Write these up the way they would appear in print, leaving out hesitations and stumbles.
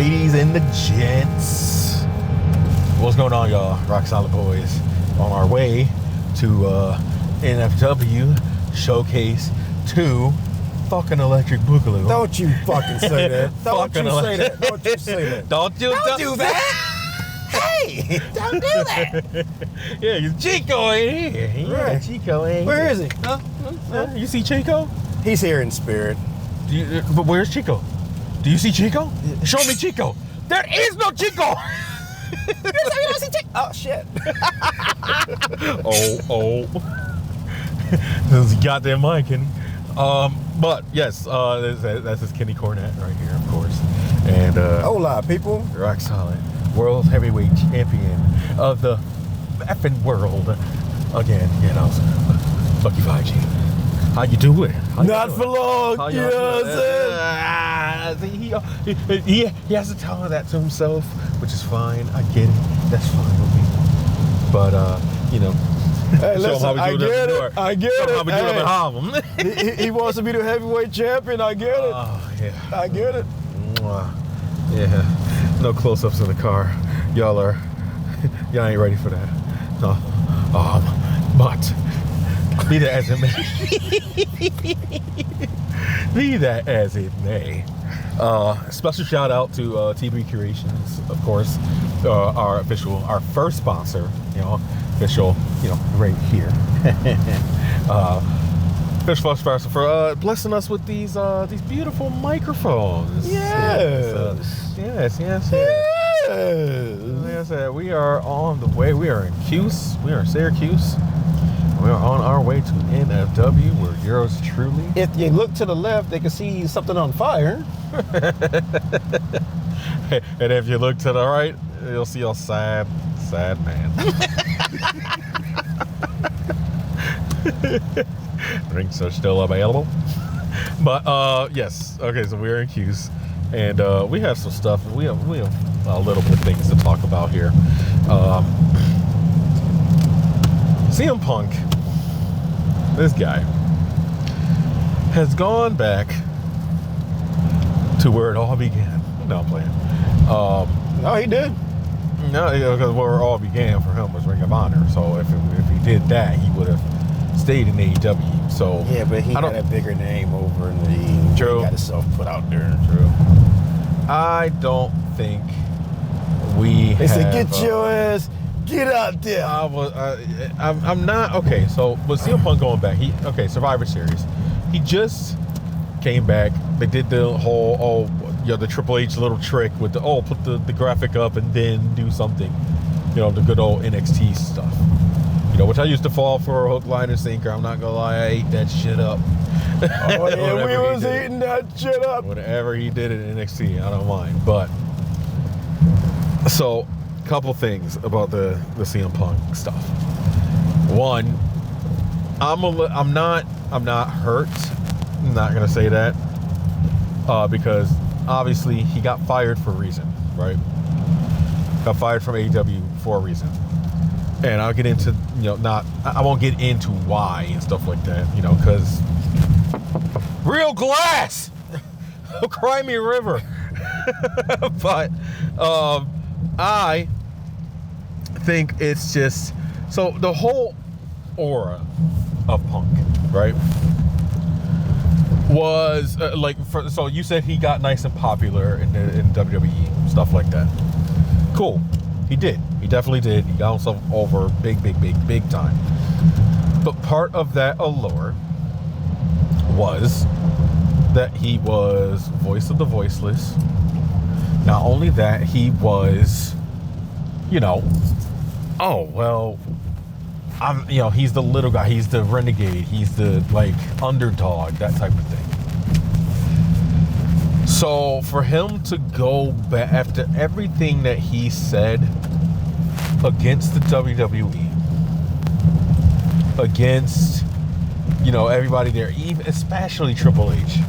ladies and the gents. What's going on, y'all? Rock Solid Boys on our way to NFW Showcase II. Fucking Electric Boogaloo. Don't you fucking say that. Don't you say that. Don't you say that. Don't do that. Hey, don't do that. Yeah, Chico ain't here. Yeah, Right. Chico ain't Where here. is he? Huh? You see Chico? He's here in spirit. But where's Chico? Do you see Chico? Show me Chico. There is no Chico. Oh, shit. oh. This is goddamn mic, Kenny. But yes, that's his Kenny Cornett right here, of course. And Hola, people. Rock Solid, world heavyweight champion of the effing world. Again, Lucky 5G. How you doing? Not for long. How You y'all know what I'm doing? He has to tell her that to himself, which is fine. I get it. That's fine with me. But Hey, listen, I get it. Show him how we do it up in Harlem. He wants to be the heavyweight champion. I get it. Oh, yeah. I get it. Mwah. Yeah. No close-ups in the car. Y'all ain't ready for that. No. But be that as it may. Be that as it may. Special shout out to TB Curations, of course, our first sponsor, official, right here. Official sponsor for blessing us with these beautiful microphones. Yes. Yes. Like I said, we are on the way. We are in Cuse. We are in Syracuse. We are on our way to NFW, where yours truly. If you look to the left, they can see something on fire. And if you look to the right, you'll see a sad man. Drinks are still available. But yes, okay, so we're in Cuse, and we have some stuff. We have a little bit of things to talk about here. CM Punk, this guy, has gone back to where it all began. No, I'm playing. No, he did. No, because where it all began for him was Ring of Honor. So if he did that, he would have stayed in AEW. So Yeah, but he had a bigger name over in the True. He got himself put out there. True. I don't think we. They said, "Get your ass, get out there." I'm not okay. So with CM Punk going back, Survivor Series, he just came back. They did the whole the Triple H little trick with put the graphic up and then do something, the good old NXT stuff, which I used to fall for a hook, line, and sinker. I'm not gonna lie, I ate that shit up. Oh yeah, we was eating that shit up. Whatever he did in NXT, I don't mind. But so, couple things about the CM Punk stuff. One, I'm not hurt. I'm not gonna say that because obviously he got fired for a reason, right? Got fired from AEW for a reason, and I'll get into I won't get into why and stuff like that, because real glass, cry me a river. But I think it's just so the whole aura of Punk, right, was so you said he got nice and popular in WWE, stuff like that. Cool, he did. He definitely did. He got himself over big time. But part of that allure was that he was voice of the voiceless. Not only that, he was, he's the little guy, he's the renegade, he's the underdog, that type of thing. So for him to go back after everything that he said against the WWE, against, everybody there, even especially Triple H,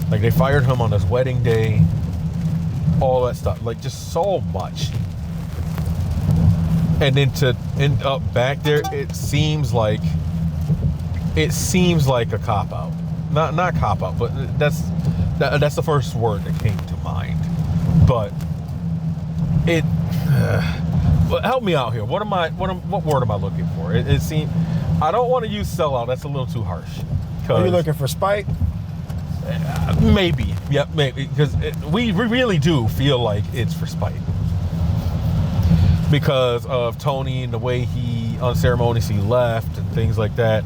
they fired him on his wedding day, all that stuff, just so much. And then to end up back there, it seems like a cop-out. Not cop-out, but that's the first word that came to mind. But Well, help me out here. What word am I looking for? It seems I don't want to use sellout. That's a little too harsh. Are you looking for spite? Maybe. Yep, maybe. Because we really do feel like it's for spite. Because of Tony and the way he unceremoniously left and things like that.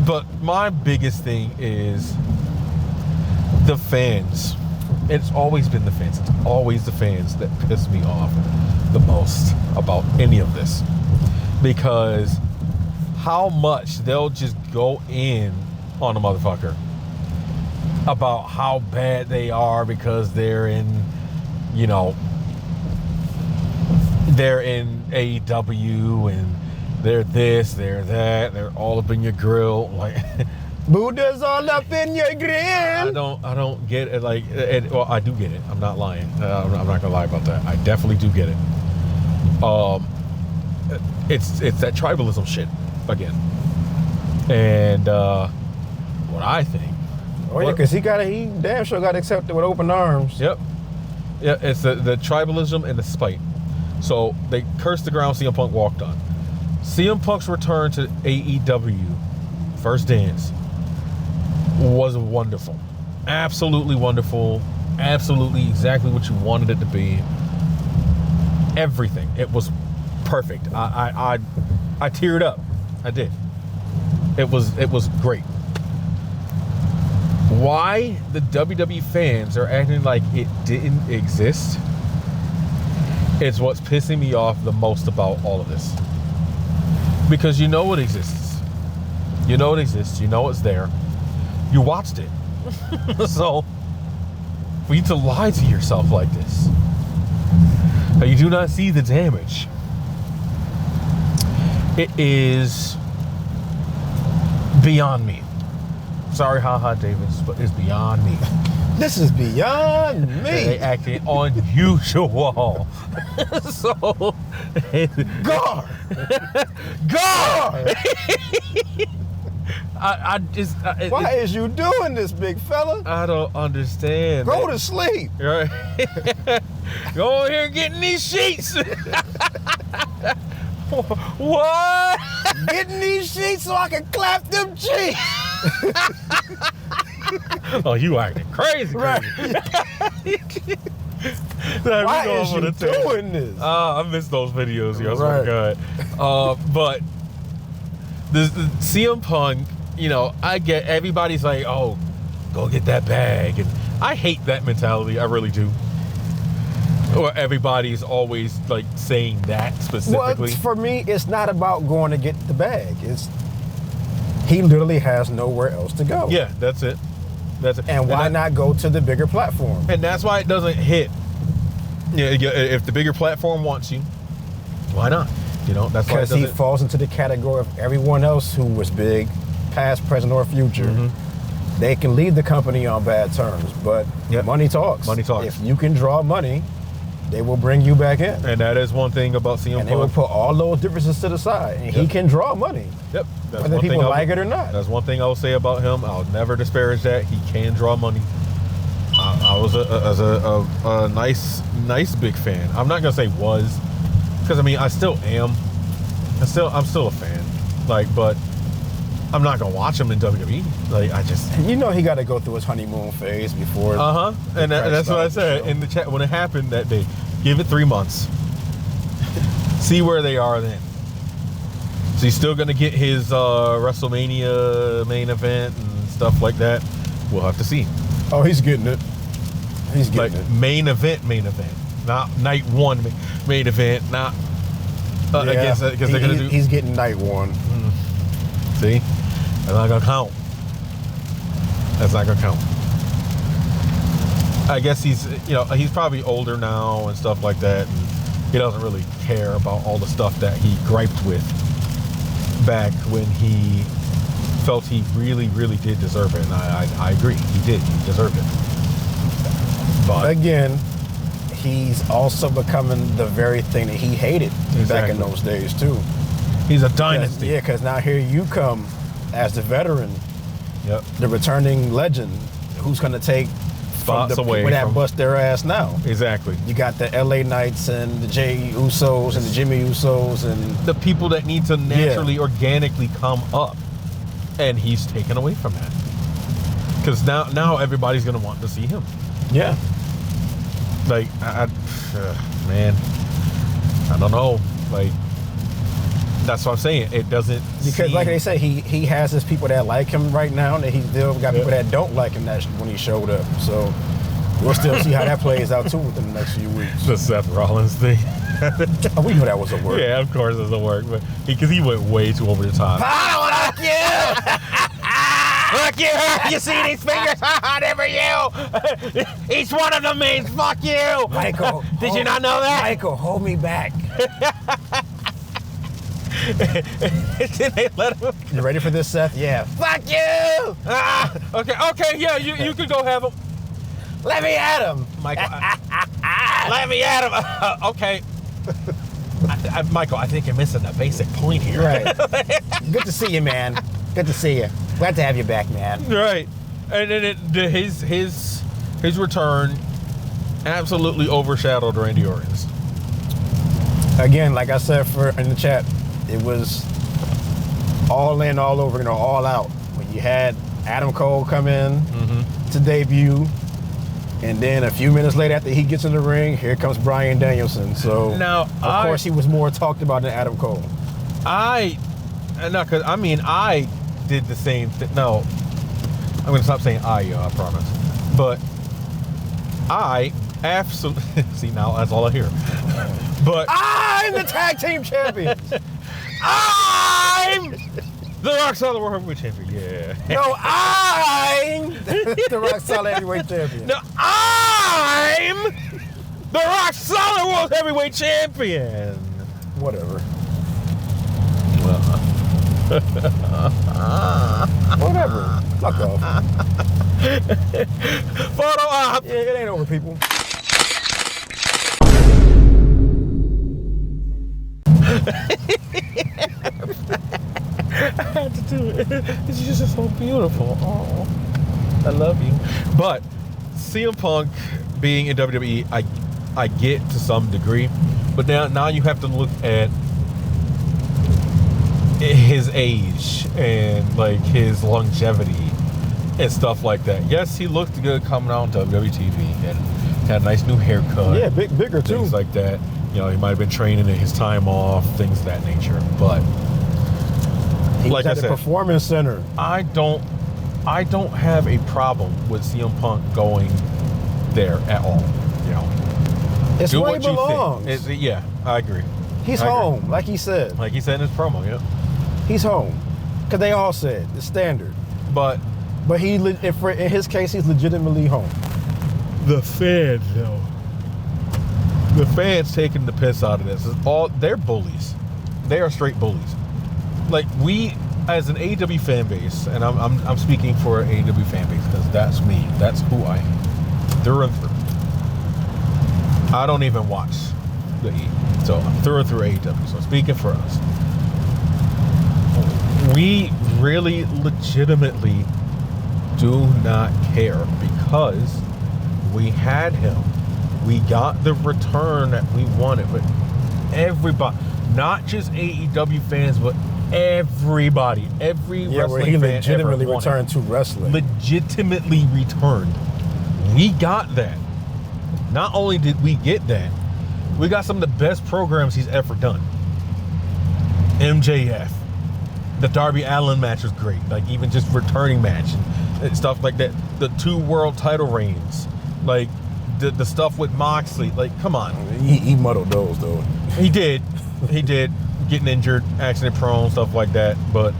But my biggest thing is the fans. It's always been the fans. It's always the fans that piss me off the most about any of this. Because how much they'll just go in on a motherfucker about how bad they are because they're in, you know, they're in AEW and they're this, they're that, they're all up in your grill. Like, Buddha's all up in your grill. I don't get it. Like, well, I do get it. I'm not lying. I'm not gonna lie about that. I definitely do get it. It's that tribalism shit again. And what I think. Oh yeah, because he damn sure got accepted with open arms. Yep. Yeah, it's the tribalism and the spite. So they cursed the ground CM Punk walked on. CM Punk's return to AEW, first dance, was wonderful. Absolutely wonderful. Absolutely exactly what you wanted it to be. Everything. It was perfect. I teared up. I did. It was great. Why the WWE fans are acting like it didn't exist is what's pissing me off the most about all of this. Because you know it exists. You know it exists. You know it's there. You watched it. So, for you to lie to yourself like this, and you do not see the damage, it is beyond me. Sorry, haha, Davis, but it's beyond me. This is beyond me. They acting unusual. So, God. I just. Why is you doing this, big fella? I don't understand. Go to sleep. Right. Go over here getting these sheets. What? Getting these sheets so I can clap them cheeks. Oh, you acting crazy. Right. Why is you doing this? I miss those videos, yo. Right. Oh my God. But the CM Punk, you know, I get everybody's like, oh, go get that bag. And I hate that mentality. I really do. Or everybody's always like saying that specifically. Well, for me, it's not about going to get the bag. He literally has nowhere else to go. Yeah, that's it. That's it. And why not go to the bigger platform? And that's why it doesn't hit. Yeah, if the bigger platform wants you, why not? You know, that's why it doesn't. Because he falls into the category of everyone else who was big, past, present, or future. Mm-hmm. They can leave the company on bad terms, but money talks. Money talks. If you can draw money, they will bring you back in. And that is one thing about CM Punk. And they will put all those differences to the side. And he can draw money. Yep. That's whether people like it or not. That's one thing I'll say about him. I'll never disparage that. He can draw money. I was a nice big fan. I'm not gonna say was, because I mean I still am. I'm still a fan. Like, but I'm not gonna watch him in WWE. Like, I just. You know he got to go through his honeymoon phase before. And that's what I said in the chat when it happened that day. Give it 3 months. See where they are then. So he's still gonna get his WrestleMania main event and stuff like that. We'll have to see. Oh, he's getting it. He's getting it. Main event, not night one main event, not. I guess because they're gonna do. He's getting night one. See, that's not gonna count. That's not gonna count. I guess he's probably older now and stuff like that, and he doesn't really care about all the stuff that he griped with back when he felt he really, really did deserve it. And I agree, he did. He deserved it. But again, he's also becoming the very thing that he hated back in those days too. He's a dynasty. Because now here you come as the veteran, the returning legend, who's going to take spots away people that from bust their ass now. exactly You got the LA Knights and the Jey Usos and the Jimmy Usos and the people that need to naturally, organically come up, and he's taken away from that. Because now everybody's gonna want to see him. yeah. Like, man, I don't know. Like, that's what I'm saying. It doesn't Because, like they say, he has his people that like him right now, and he's still got people that don't like him when he showed up. So we'll still see how that plays out too within the next few weeks. the Seth Rollins thing. We knew that was a work. Yeah, of course it's a work, but because he went way too over the top. Fuck you! Fuck you! You see these fingers? Never you! Each one of them means fuck you! Michael, Did you not know that? Michael, hold me back. Did they let him? You ready for this, Seth? Yeah. Fuck you! Okay, yeah, you can go have him. Let me at him, Michael. Let me at him. Okay. Michael, I think you're missing a basic point here. Right. Good to see you, man. Good to see you. Glad to have you back, man. Right. And then his return absolutely overshadowed Randy Orton's. Again, like I said in the chat, it was all in, all over, all out. When you had Adam Cole come in to debut, and then a few minutes later after he gets in the ring, here comes Bryan Danielson. So now, of course he was more talked about than Adam Cole. I did the same thing. No, I'm going to stop saying I promise. But I absolutely, see, now that's all I hear. But I'm the tag team champion. I'm the Rock Solid World Heavyweight Champion. Yeah. No, I'm the Rock Solid Heavyweight Champion. No, I'm the Rock Solid World Heavyweight Champion. Whatever. Well. Whatever. Fuck off. Photo op. Yeah, it ain't over, people. I had to do it. It's just so beautiful. Oh, I love you. But CM Punk being in WWE, I get to some degree, but now you have to look at his age and like his longevity and stuff like that. Yes, he looked good coming out on WWE TV and had a nice new haircut. Yeah, bigger too. Things like that. You know, he might have been training in his time off, things of that nature. But he like was at I said, the Performance Center. I don't have a problem with CM Punk going there at all. You know, It's do where what he you belongs. think. Yeah, I agree. He's I agree. home, like he said. Like he said in his promo. Yeah, He's home. Because they all said it's standard. but in his case, he's legitimately home. the fans, though, the fans taking the piss out of this. They're bullies. They are straight bullies. Like, we, as an AEW fan base, and I'm speaking for an AEW fan base because that's me. That's who I am. Through and through. I don't even watch the E. So I'm through and through AEW. So speaking for us, we really legitimately do not care because we had him. We got the return that we wanted, but everybody, not just AEW fans, but everybody, every wrestling he fan legitimately ever wanted. returned to wrestling. Legitimately returned. We got that. Not only did we get that, we got some of the best programs he's ever done. MJF. The Darby Allin match was great. Like, even just returning match and stuff like that. The 2 world title reigns. Like, the stuff with Moxley. Like, come on. He muddled those, though. He did. Getting injured, accident prone, stuff like that. But,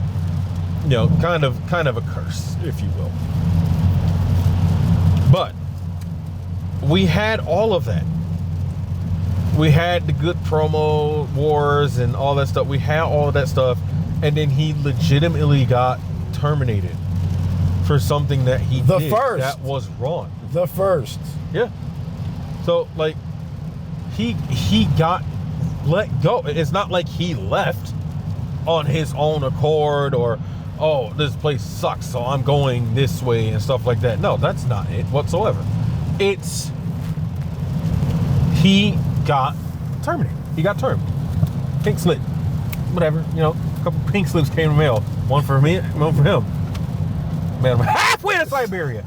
you know, kind of a curse, if you will. But we had all of that. We had the good promo wars and all that stuff. We had all of that stuff. And then he legitimately got terminated for something that he did that was wrong. The first. Yeah. So, like, he got let go. It's not like he left on his own accord or, oh, this place sucks, so I'm going this way and stuff like that. No, that's not it whatsoever. he got terminated. He got termed. Pink slip. Whatever, you know, a couple pink slips came in the mail. One for me, one for him. Man, I'm halfway to Siberia.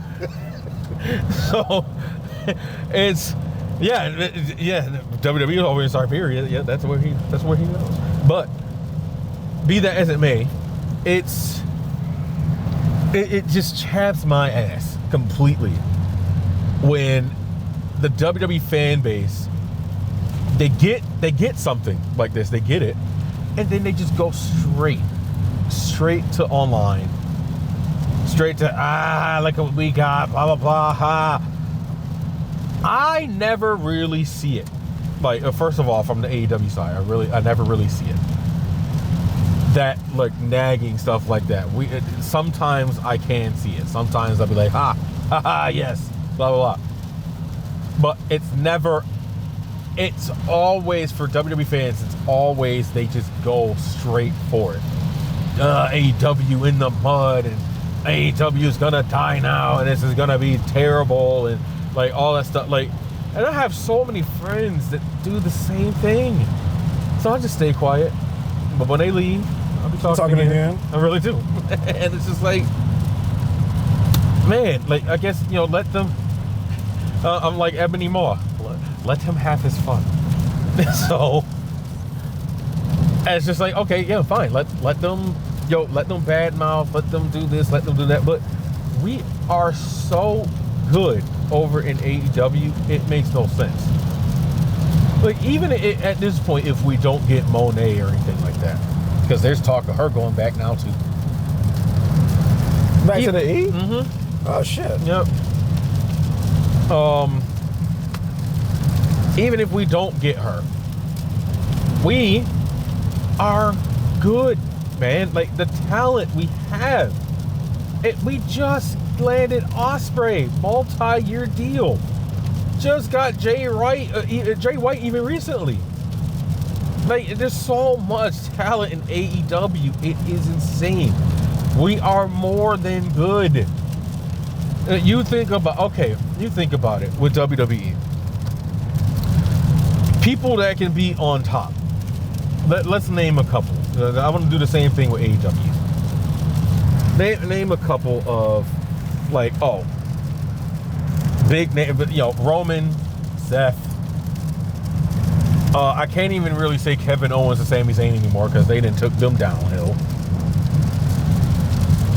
So it's WWE over in Siberia. Yeah, that's where he goes. But be that as it may, it just chaps my ass completely when the WWE fan base they get something like this, they get it, and then they just go straight to online, straight to like what we got, blah blah blah. I never really see it. Like first of all, from the AEW side, I never really see it. That like nagging stuff like that. Sometimes I can see it. Sometimes I'll be like, yes, blah blah blah. But it's never. It's always for WWE fans. It's always they just go straight for it. AEW in the mud, and AEW is gonna die now, and this is gonna be terrible, and like all that stuff. Like, and I have so many friends that do the same thing. So I just stay quiet. But when they leave, I'll be talking again. I really do. And it's just like, man, like I guess, you know, let them. I'm like Ebony Maw. Let him have his fun. So and it's just like, okay, yeah, fine. Let them badmouth, let them do this, let them do that. But we are so good over in AEW, it makes no sense. Like even at this point, if we don't get Monet or anything like that, because there's talk of her going back now too. Back to the E? Mm-hmm. Oh shit. Yep. Even if we don't get her, we are good, man. Like the talent we have. We just landed Ospreay, multi-year deal. Just got Jay White even recently. Like there's so much talent in AEW. It is insane. We are more than good. You think about it with WWE. People that can be on top. Let's name a couple. I want to do the same thing with AEW. Name a couple of like, big name, but you know, Roman, Seth. I can't even really say Kevin Owens and Sami Zayn anymore because they didn't took them downhill.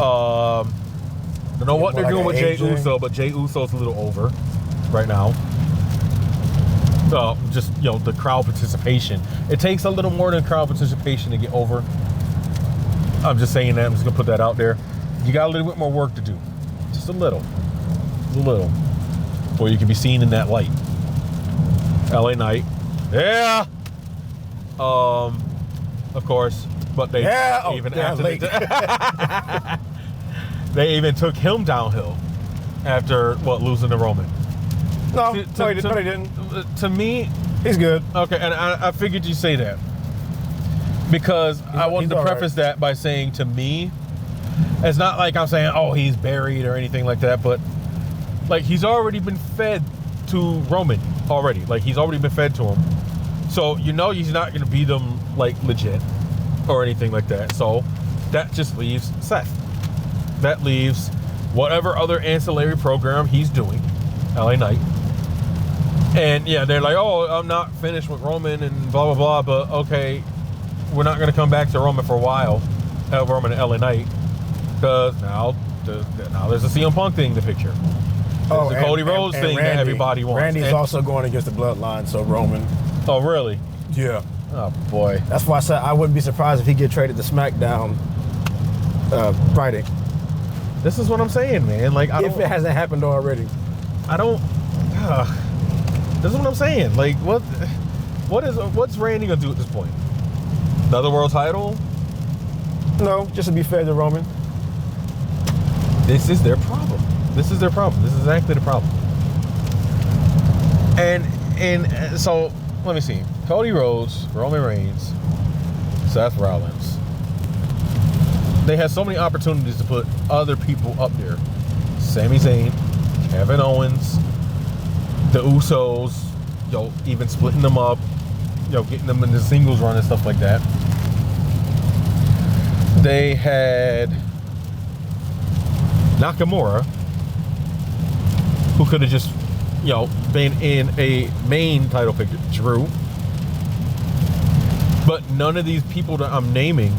I don't know what they're doing with Jey Uso, but Jey Uso's a little over right now. Just, you know, the crowd participation. It takes a little more than crowd participation to get over. I'm just saying that. I'm just going to put that out there. You got a little bit more work to do. Just a little. Or you can be seen in that light. LA Knight. Yeah. Of course. But they they even took him downhill after, losing to Roman. No, he didn't. To me, he's good. Okay, and I figured you'd say that because I wanted to preface that by saying, to me, it's not like I'm saying, he's buried or anything like that, but like he's already been fed to Roman already. Like he's already been fed to him, so you know he's not going to beat him like legit or anything like that. So that just leaves Seth. That leaves whatever other ancillary program he's doing, LA Knight. And yeah, they're like, I'm not finished with Roman and blah, blah, blah. But okay, we're not going to come back to Roman for a while. Roman and LA Knight. Because now there's a CM Punk thing in the picture. There's the Cody Rhodes thing that everybody wants. Randy's also going against the bloodline, so Roman. Oh, really? Yeah. Oh, boy. That's why I said I wouldn't be surprised if he get traded to SmackDown Friday. This is what I'm saying, man. Like, if it hasn't happened already. This is what I'm saying. Like, what's Randy gonna do at this point? Another world title? No, just to be fair to Roman. This is their problem. This is exactly the problem. And so let me see. Cody Rhodes, Roman Reigns, Seth Rollins. They had so many opportunities to put other people up there. Sami Zayn, Kevin Owens, The Usos, even splitting them up, getting them in the singles run and stuff like that. They had Nakamura, who could have just, been in a main title picture. Drew. But none of these people that I'm naming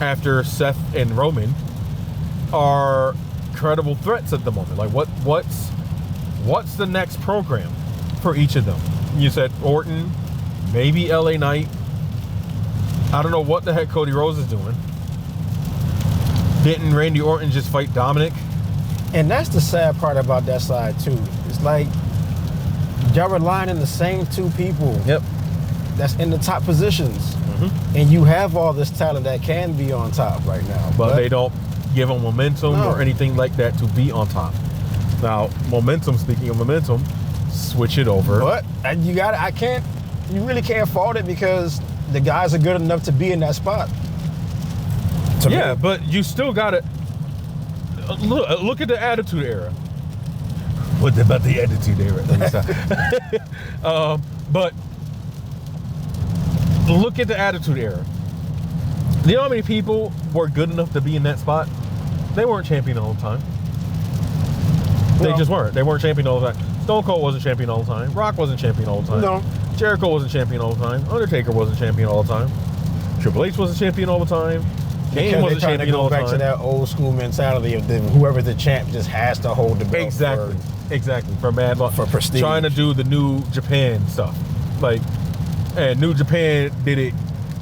after Seth and Roman are credible threats at the moment. Like, what's the next program for each of them? You said Orton, maybe LA Knight. I don't know what the heck Cody Rhodes is doing. Didn't Randy Orton just fight Dominic? And that's the sad part about that side too. It's like y'all relying on the same two people. Yep. That's in the top positions. And you have all this talent that can be on top right now. But they don't give them momentum or anything like that to be on top. Now, speaking of momentum, switch it over. But you really can't fault it because the guys are good enough to be in that spot. Yeah, but you still got to look at the Attitude Era. What about the Attitude Era? But look at the Attitude Era. You know how many people were good enough to be in that spot? They weren't champion all the time. They just weren't. They weren't champion all the time. Stone Cold wasn't champion all the time. Rock wasn't champion all the time. No. Jericho wasn't champion all the time. Undertaker wasn't champion all the time. Triple H wasn't champion all the time. Kane wasn't champion all the time. Back to that old school mentality of whoever's the champ just has to hold the belt. Exactly. For Mad Long. For prestige. Trying to do the New Japan stuff. And New Japan did it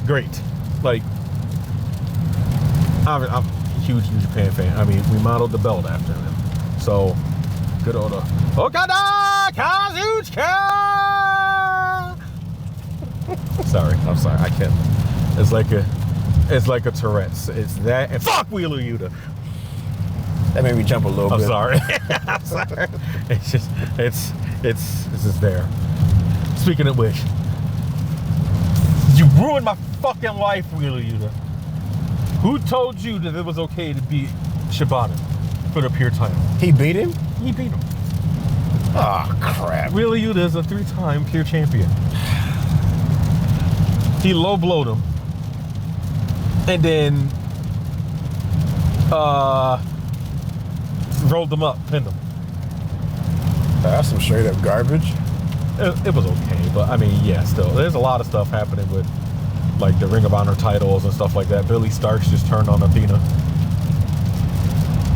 great. I'm a huge New Japan fan. I mean, we modeled the belt after them. So, good old Okada Kazuchika! I'm sorry. I can't. It's like a Tourette's. It's that and fuck Wheeler Yuta. That made me jump a little bit. I'm sorry. It's just there. Speaking of which, you ruined my fucking life, Wheeler Yuta. Who told you that it was okay to beat Shibata for the pure title? He beat him? He beat him. Oh, crap. Wheeler Yuta is a 3-time pure champion. He low-blowed him. And then rolled them up, pinned them. That's some straight-up garbage. It was okay, but I mean, yeah, still. There's a lot of stuff happening with the Ring of Honor titles and stuff like that. Billy Starks just turned on Athena.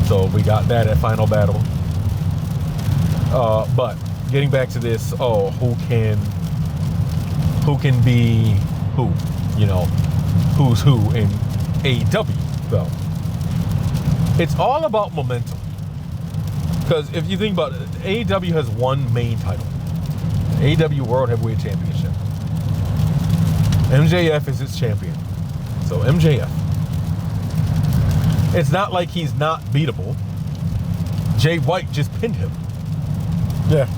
So we got that at Final Battle. But getting back to this, who can be who? Who's who in AEW, though. It's all about momentum. Because if you think about it, AEW has one main title. AEW World Heavyweight Championship. MJF is its champion. So MJF. It's not like he's not beatable. Jay White just pinned him. Yeah.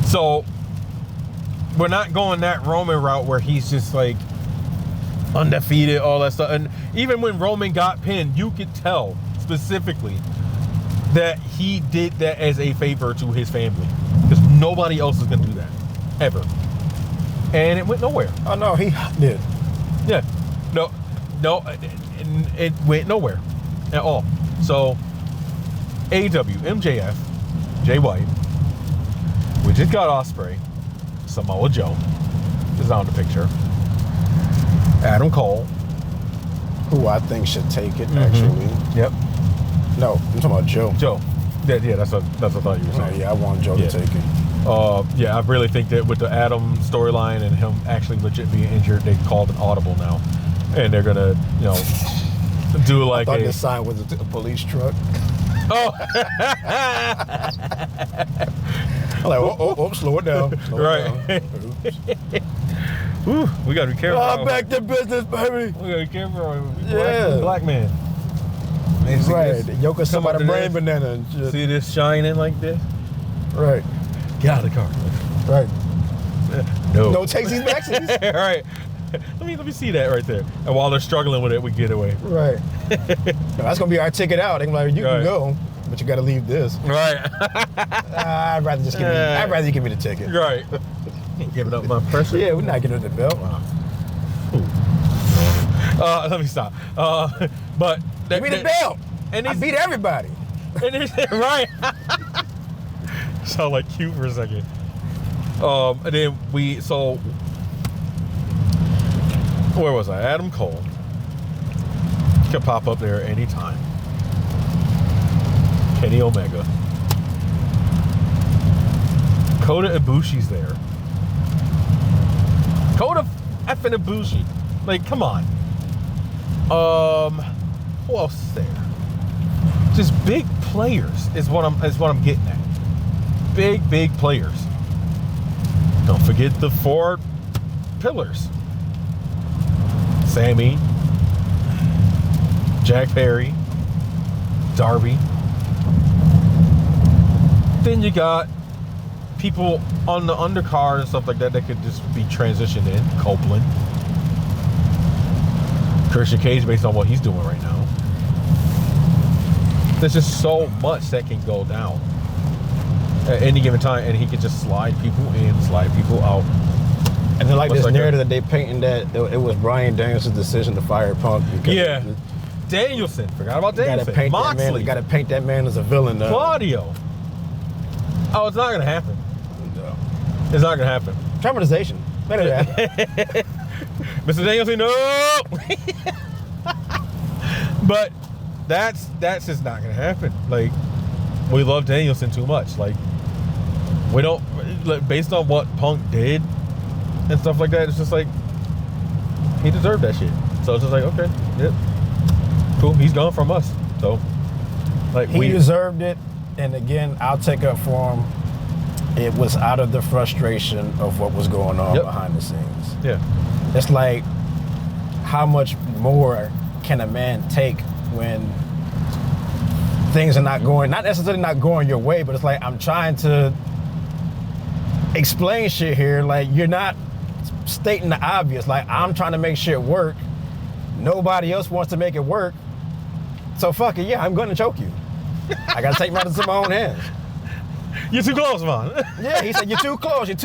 So we're not going that Roman route where he's just undefeated, all that stuff. And even when Roman got pinned, you could tell specifically that he did that as a favor to his family. Because nobody else is going to do that. Ever. And it went nowhere. Oh, no, he did. Yeah. No, it went nowhere at all. So, AEW, MJF, Jay White, we just got Ospreay, Samoa Joe is on the picture, Adam Cole, who I think should take it, actually. Yep. No, I'm talking about Joe. Joe. Yeah, that's what I thought you were saying. Yeah, I want Joe to take it. Yeah, I really think that with the Adam storyline and him actually legit being injured, they called an audible now. And they're going to, do I thought this sign was a police truck. Oh. I'm like, slow it down. Right. Ooh, we got to be careful. Back to business, baby. We got to be careful. Yeah. Black man. Right. Yoka somebody brain banana and shit. See this shining like this? Right. Get out of the car. Right. No takesies backsies. Right. Let me see that right there. And while they're struggling with it, we get away. Right. That's gonna be our ticket out. They're like, you can go, but you got to leave this. Right. I'd rather just I'd rather you give me the ticket. Right. Giving up my pressure. Yeah, we're not giving up the belt. Wow. Let me stop. But give me the belt. And I beat everybody. And right. Sound like cute for a second. And then where was I? Adam Cole could pop up there anytime. Kenny Omega. Kota Ibushi's there. Kota effing Ibushi. Like, come on. Who else is there? Just big players is what I'm getting at. Big players. Don't forget the 4 pillars. Sammy, Jack Perry, Darby. Then you got people on the undercard and stuff like that that could just be transitioned in. Copeland. Christian Cage, based on what he's doing right now. There's just so much that can go down at any given time, and he could just slide people in, slide people out. And then this narrative that they painting that it was Bryan Danielson's decision to fire Punk. Yeah. Danielson. Forgot about Danielson. Moxley. Got to paint that man as a villain. Claudio. Oh, it's not going to happen. No. It's not going to happen. Traumatization. Better that. Mr. Danielson, no! But that's just not going to happen. Like, we love Danielson too much. Like, we don't, based on what Punk did and stuff like that, it's just like, he deserved that shit. So it's just like, okay, yep. Cool, he's gone from us. So, like, he deserved it. And again, I'll take up for him. It was out of the frustration of what was going on behind the scenes. Yeah. It's like, how much more can a man take when things are not necessarily not going your way, but it's like, I'm trying to explain shit here. Like, you're not stating the obvious. Like, I'm trying to make shit work. Nobody else wants to make it work. So fuck it, yeah, I'm gonna choke you. I gotta take matters in my own hands. You're too close, man. Yeah, he said, you're too close. You're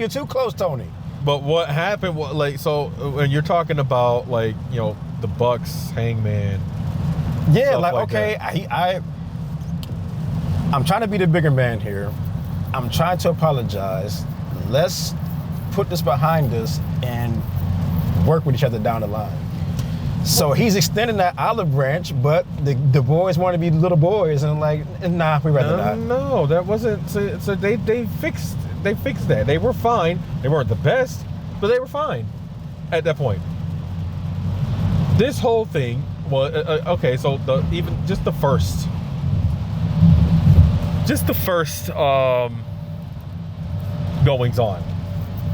too close, Tony. But what happened, so when you're talking about, like, you know, the Bucks, Hangman. Yeah, like okay, I'm trying to be the bigger man here. I'm trying to apologize. Let's put this behind us and work with each other down the line. So he's extending that olive branch, but the boys want to be little boys, and like, nah, we'd rather not. No, that wasn't. So they fixed that. They were fine. They weren't the best, but they were fine at that point. This whole thing was okay. So just the first goings on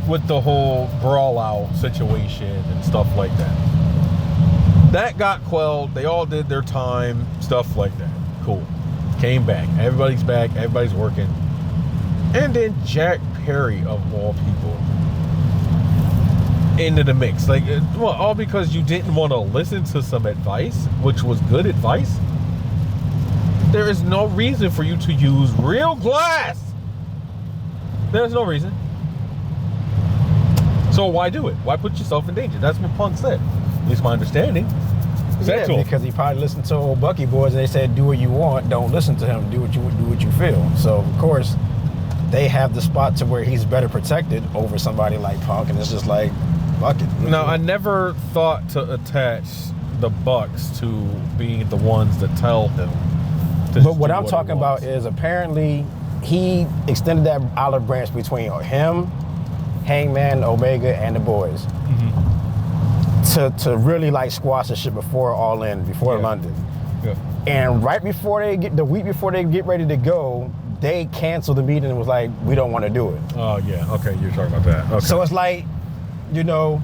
with the whole brawl out situation and stuff like that. That got quelled. They all did their time, stuff like that. Cool. Came back. Everybody's back. Everybody's working. And then Jack Perry, of all people, into the mix. Like, well, all because you didn't want to listen to some advice, which was good advice. There is no reason for you to use real glass. There's no reason. So why do it? Why put yourself in danger? That's what Punk said. At least my understanding. Yeah, because he probably listened to old Bucky boys and they said, do what you want, don't listen to him, do what you feel. So of course they have the spot to where he's better protected over somebody like Punk, and it's just like, fuck it. Now, I never thought to attach the Bucks to being the ones that tell him. But what I'm talking about is apparently he extended that olive branch between him, Hangman, Omega, and the boys. Mm-hmm. To really like squash the shit before All In, before London. Yeah. And right before the week before they get ready to go, they canceled the meeting and was like, we don't want to do it. Oh yeah, okay, you're talking about that. Okay. So it's like, you know,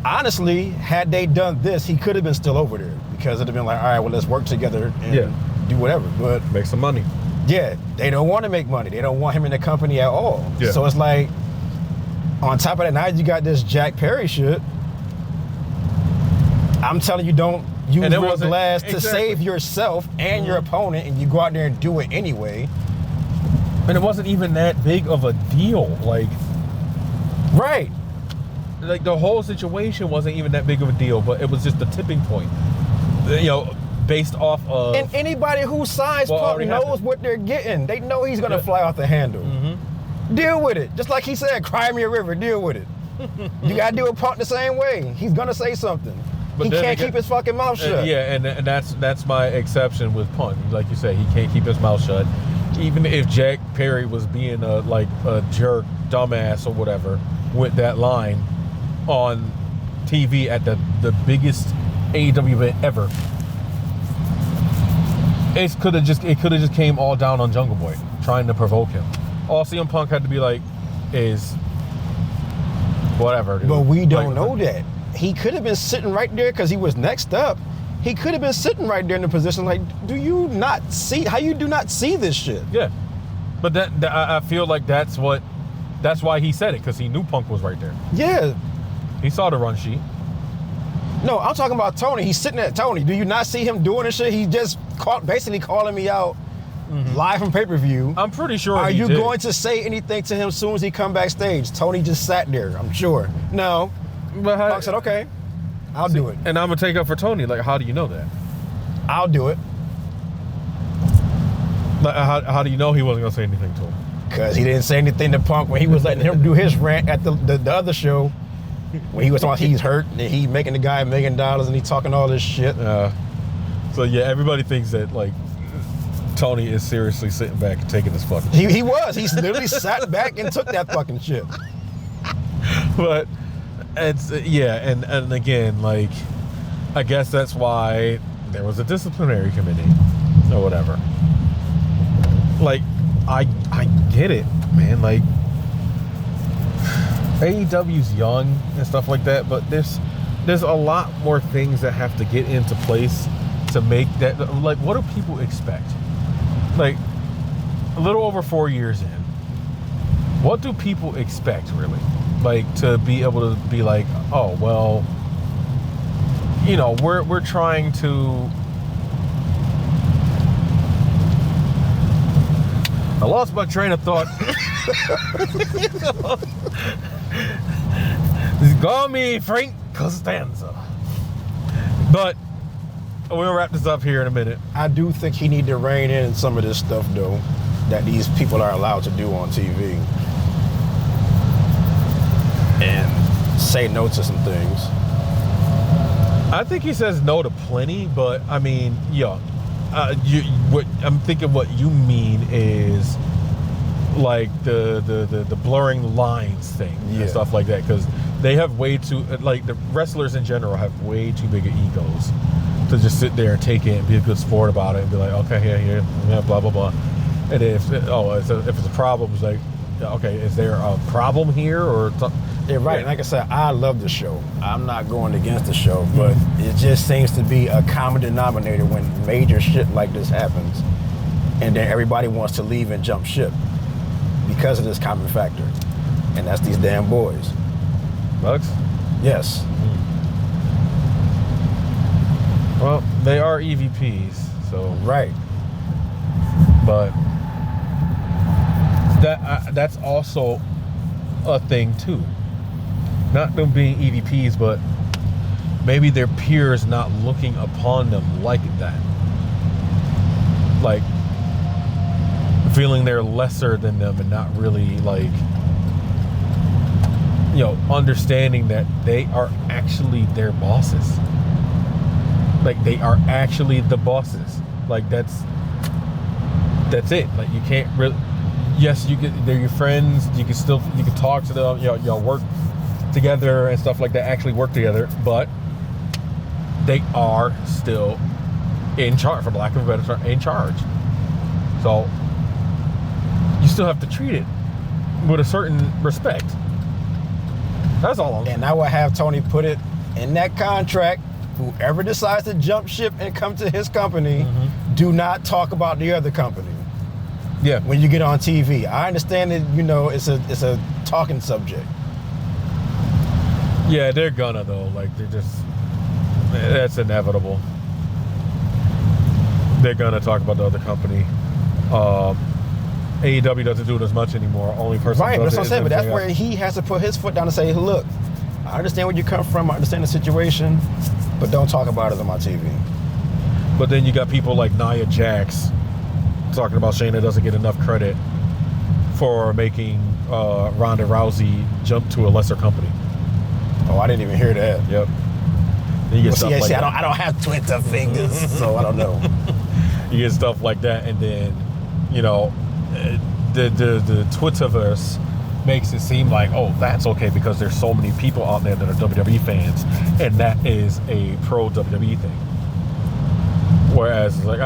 honestly, had they done this, he could have been still over there, because it'd have been like, all right, well, let's work together and do whatever. But make some money. Yeah, they don't want to make money. They don't want him in the company at all. Yeah. So it's like, on top of that, now you got this Jack Perry shit. I'm telling you, don't use And it real wasn't- glass to exactly. save yourself and your opponent, and you go out there and do it anyway. And it wasn't even that big of a deal. Like the whole situation wasn't even that big of a deal, but it was just the tipping point. Based off of. And anybody who signs Well, Punk already knows happened. what they're getting. They know he's gonna Yeah. fly off the handle. Mm-hmm. Deal with it. Just like he said, cry me a river, deal with it. You gotta deal with Punk the same way. He's gonna say something. But He then can't again- keep his fucking mouth shut. Yeah, and that's my exception with Punk. Like you said, he can't keep his mouth shut. Even if Jack Perry was being a jerk, dumbass, or whatever with that line on TV at the biggest AEW event ever, it could have just came all down on Jungle Boy trying to provoke him. All CM Punk had to be like is whatever. Dude. But we don't Like, know that. He could have been sitting right there because he was next up. He could have been sitting right there in the position like, do you not see how you do not see this shit? Yeah, but I feel like that's why he said it, because he knew Punk was right there. Yeah. He saw the run sheet. No, I'm talking about Tony. He's sitting at Tony. Do you not see him doing this shit? He just basically calling me out live from pay-per-view. I'm pretty sure. Are he you did. going to say anything to him as soon as he come backstage? Tony just sat there, I'm sure. No. But Punk said, okay, I'll do it. And I'm gonna take up for Tony. Like, how do you know that? I'll do it. Like, how do you know he wasn't gonna say anything to him? Because he didn't say anything to Punk when he was letting him do his rant at the other show. When he was talking about he's hurt and he making the guy $1 million and he talking all this shit. So yeah, everybody thinks that like Tony is seriously sitting back and taking this fucking. He was. He literally sat back and took that fucking shit. But it's and again, like, I guess that's why there was a disciplinary committee or whatever. Like, I get it, man. Like, AEW's young and stuff like that, but there's a lot more things that have to get into place to make that. Like, what do people expect? Like, a little over 4 years in, what do people expect, really? Like, to be able to be like, oh, well, we're trying to. I lost my train of thought. Call me Frank Costanza. But we'll wrap this up here in a minute. I do think he need to rein in some of this stuff, though, that these people are allowed to do on TV. And say no to some things. I think he says no to plenty, but I mean, I'm thinking what you mean is like the blurring lines thing and stuff like that, because they have way too, like, the wrestlers in general have way too big of egos to just sit there and take it and be a good sport about it and be like, okay, yeah, blah blah blah. And if it's a problem, it's like, okay, is there a problem here or? Yeah, right. Like I said, I love the show. I'm not going against the show, but it just seems to be a common denominator when major shit like this happens, and then everybody wants to leave and jump ship because of this common factor, and that's these damn boys. Bucks? Yes. Well, they are EVPs, so Right. but that's also a thing too. Not them being EVPs, but maybe their peers not looking upon them like that. Like, feeling they're lesser than them and not really, like, understanding that they are actually their bosses. Like, they are actually the bosses. Like, that's it. Like, you can't really. Yes, they're your friends. You can talk to them. Y'all work together and stuff like that. Actually work together, but they are still in charge, for lack of a better term, in charge. So you still have to treat it with a certain respect. That's all I'm saying. And I would have Tony put it in that contract. Whoever decides to jump ship and come to his company, do not talk about the other company. Yeah. When you get on TV, I understand that it's a talking subject. Yeah, they're gonna though. Like, that's inevitable. they're gonna talk about the other company. AEW doesn't do it as much anymore. Only person Right, does that's what I'm saying. But that's where else. he has to put his foot down and say, look, I understand where you come from. I understand the situation, but don't talk about it on my TV. But then you got people like Nia Jax talking about Shayna doesn't get enough credit for making Ronda Rousey jump to a lesser company. Oh, I didn't even hear that. Yep. Then you get stuff like that. I don't have Twitter fingers, so I don't know. You get stuff like that, and then the Twitterverse makes it seem like, oh, that's okay because there's so many people out there that are WWE fans, and that is a pro WWE thing. Whereas it's like,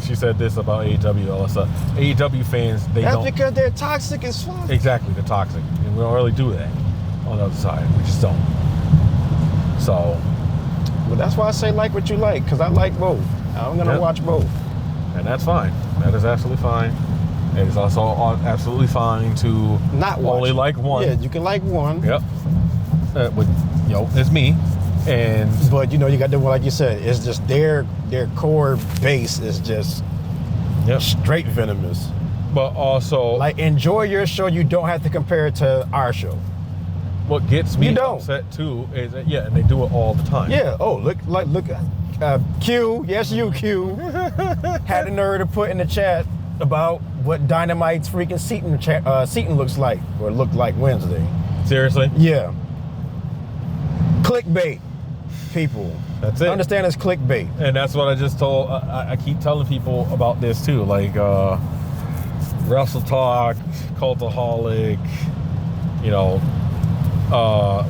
she said this about AEW, all that stuff. AEW fans, That's because they're toxic as fuck. Exactly, they're toxic, and we don't really do that on the other side. We just don't. So, Well, that's why I say like what you like, because I like both. I'm gonna watch both. And that's fine. That is absolutely fine. It is also absolutely fine to Not watch. only like one. Yeah, you can like one. Yep. It's me. But you got to, like you said, it's just their core base is just straight venomous. But also, like, enjoy your show. You don't have to compare it to our show. What gets me upset too is that, and they do it all the time. Yeah. Oh, look. Q. Yes, you, Q. Had the nerve to put in the chat about what Dynamite's freaking seating looks like, or looked like Wednesday. Seriously? Yeah. Clickbait, people. That's it. Understand it's clickbait. And that's what I just told. I keep telling people about this too, like Wrestle Talk, Cultaholic,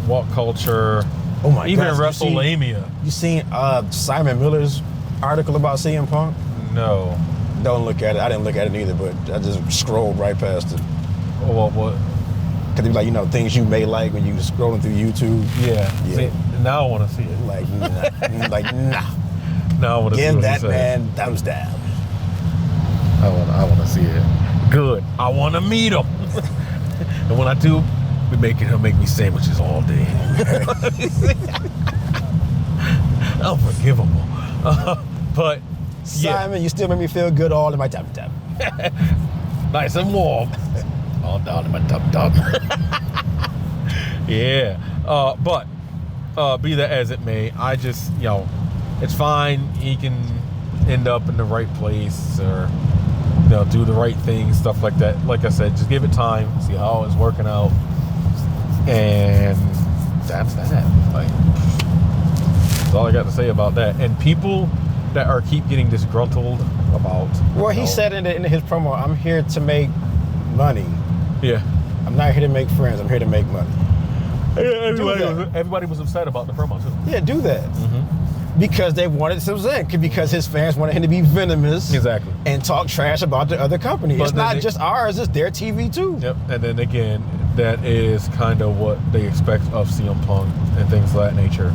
What Culture. Oh my even God. WrestleMania. You seen Simon Miller's article about CM Punk? No. Don't look at it. I didn't look at it either, but I just scrolled right past it. What? Because it be like, things you may like when you scrolling through YouTube. Yeah. See, now I want to see it. Like, nah. Now I want to see Give what that man thumbs down. I want to see it. Good. I want to meet him. And when I do, he'll make me sandwiches all day. Unforgivable. But Simon, you still make me feel good all in my tum tum. Nice and warm. All down in my tum tum. Yeah. But be that as it may, I just, it's fine. He can end up in the right place or do the right thing, stuff like that. Like I said, just give it time, see how it's working out. And that's that. Like, that's all I got to say about that. And people that keep getting disgruntled about. Well, he said in his promo, "I'm here to make money. Yeah. I'm not here to make friends. I'm here to make money." Yeah, everybody was upset about the promo too. Yeah, do that. Mm-hmm. Because they wanted because his fans wanted him to be venomous. Exactly. And talk trash about the other company. But it's not just ours, it's their TV too. Yep. And then again, that is kind of what they expect of CM Punk and things of that nature.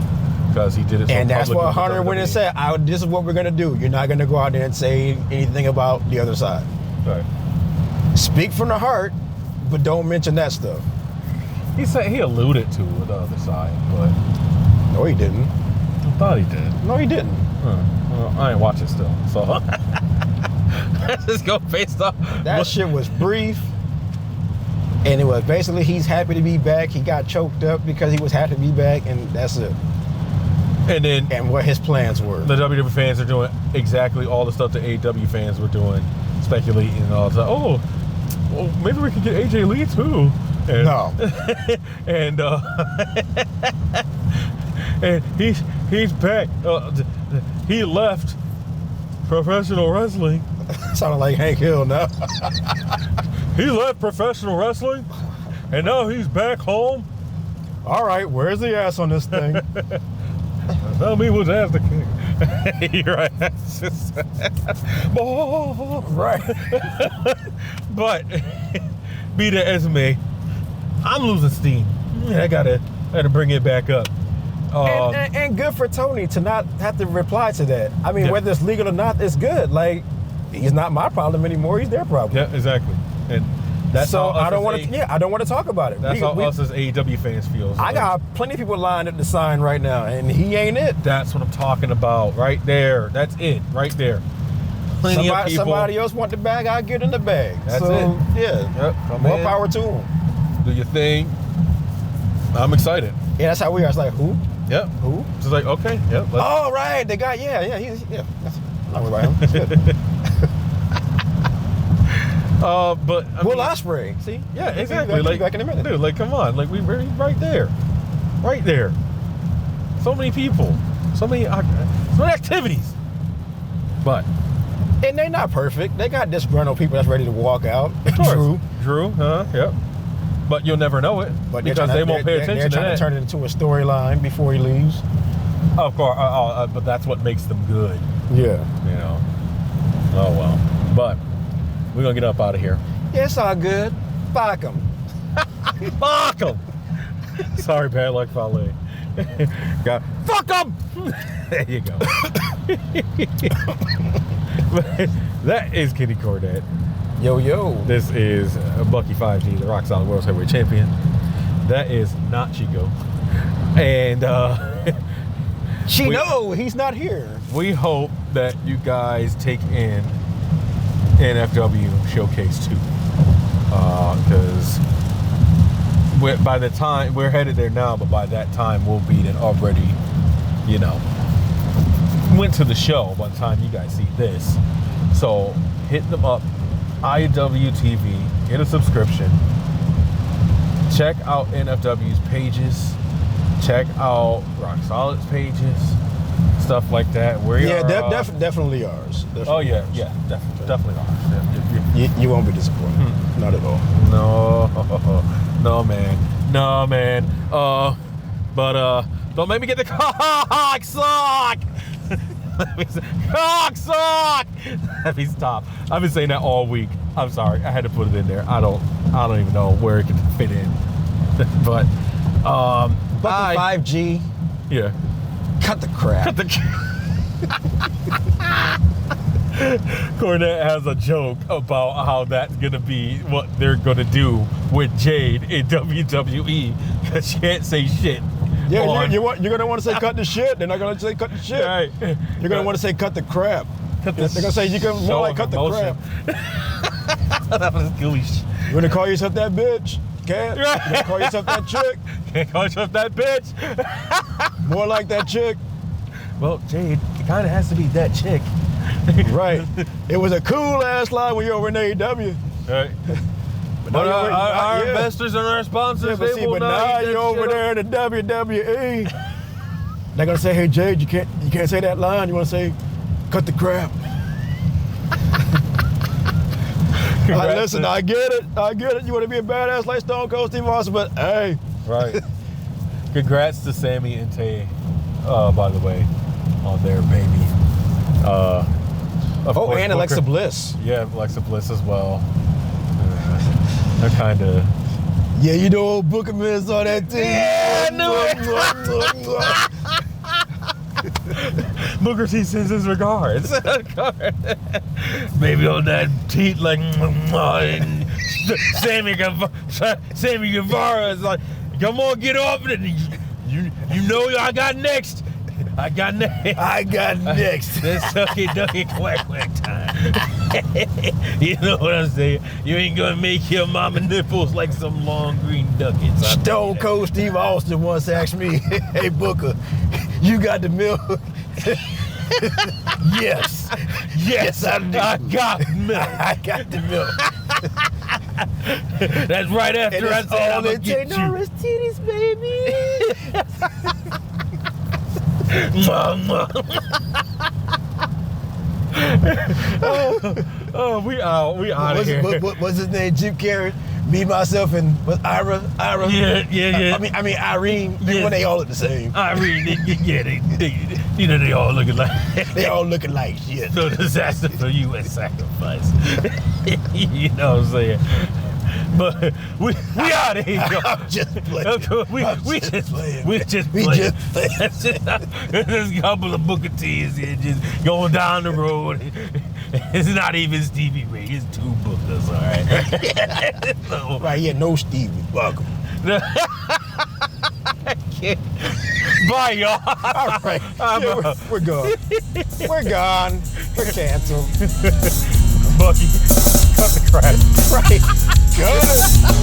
Because he did it so and that's what Hunter went and said, this is what we're going to do. You're not going to go out there and say anything about the other side. Right. Speak from the heart, but don't mention that stuff. He said he alluded to the other side, but... No, he didn't. I thought he did. No, he didn't. Well, I ain't watch it still, so... Let's just go based off... That shit was brief. And it was basically he's happy to be back. He got choked up because he was happy to be back, and that's it. And what his plans were. The WWE fans are doing exactly all the stuff the AEW fans were doing, speculating and all that. Oh, well, maybe we could get AJ Lee too. And, no. And he's back. He left professional wrestling. Sounded like Hank Hill now. He left professional wrestling, and now he's back home. All right, where's the ass on this thing? Tell me what's ass the king. You're right. Right. But be that as it may, I'm losing steam. I gotta bring it back up. And good for Tony to not have to reply to that. I mean, whether it's legal or not, it's good. Like, he's not my problem anymore. He's their problem. Yeah, exactly. And that's so how I don't want to. I don't want to talk about it. That's how us as AEW fans feel. So I got plenty of people lined up to sign right now, and he ain't it. That's what I'm talking about, right there. That's it, right there. plenty of people. Somebody else want the bag, I get in the bag. That's so, it. Yeah. Yep. Come More in, power to them. do your thing. I'm excited. Yeah, that's how we are. It's like, who? Yep. Who? It's like, okay, yep. Oh, right. The guy, yeah. That's, I'm not worried about him. It's good. But I Will mean, Ospreay. See? yeah, exactly. Like, back in a minute. Dude, like, come on, like we were right there, right there. So many people, so many activities. But And they're not perfect. They got disgruntled people that's ready to walk out. Drew, yep. But you'll never know it But because they won't pay attention They're to trying that. to turn it into a storyline before he leaves. Of course, but that's what makes them good, Yeah. you know. Oh well, but we're gonna get up out of here. Yeah, it's all good. Fuck him. Fuck them. Sorry, bad luck, Fale. Fuck them. There you go. That is Kenny Cornette. Yo. This is Bucky 5G, the Rock Solid World Heavyweight Champion. That is not Chico. And he's not here. we hope that you guys take in NFW Showcase II. Because by the time we're headed there now, but by that time we'll be then already, you know, went to the show by the time you guys see this. So hit them up, IWTV, get a subscription, check out NFW's pages, check out Rock Solid's pages, stuff like that. Definitely ours. Definitely ours. Definitely ours. You won't be disappointed. Not at all. No, man. But don't make me get the cock sock. Cock sock. Let me stop. I've been saying that all week. I'm sorry. I had to put it in there. I don't even know where it can fit in. But Bucky 5G. Yeah. Cut the crap. Cornette has a joke about how that's gonna be what they're gonna do with Jade in WWE because she can't say shit. Yeah, you're gonna want to say cut the shit. They're not gonna say cut the shit. Right. You're gonna want to say cut the crap. They're gonna say you can more like cut the crap. That was gooey. You wanna call yourself that bitch? Can't. Right. You wanna call yourself that chick? Can't call yourself that bitch. More like that chick. Well, Jade, it kind of has to be that chick. Right. It was a cool ass line when you were over in AEW. Right. But our investors and our sponsors, but now you're over there in the WWE. They're gonna say, "Hey Jade, you can't say that line. You want to say, cut the crap." Listen, I get it. You want to be a badass like Stone Cold Steve Austin, but hey. Right. Congrats to Sammy and Tay, by the way, on their baby. Of course, and Alexa Bliss. Yeah, Alexa Bliss as well. They're kind of. Yeah, you know old Booker Man saw that too. Yeah, I knew it. Booker T sends his regards. Baby on that teeth like Sammy Guevara is like, come on, get off it. You know I got next. I got next. This ducky quack time. You know what I'm saying? You ain't gonna make your mama nipples like some long green ducats. Stone Cold Steve Austin once asked me, "Hey Booker, you got the milk?" Yes, I do. I got milk. I got the milk. That's right after I said I'm gonna get you. His titties, baby. We out of here. What's his name? Jim Carrey. Me, myself, and Ira. Yeah. I mean Irene. Yeah. When they all look the same. Irene, they you know, they all looking like They all looking like shit. so disaster for U.S. sacrifice. You know what I'm saying? But we out of here. I'm just playing. We just playing. That's There's a couple of Booker T's here just going down the road. It's not even Stevie Ray. It's two Bookers, all right? Right here, no Stevie. Welcome. I can't. Bye, y'all. All right. Yeah, we're gone. We're gone. We're canceled. Bucky, cut the crap. Right. Good.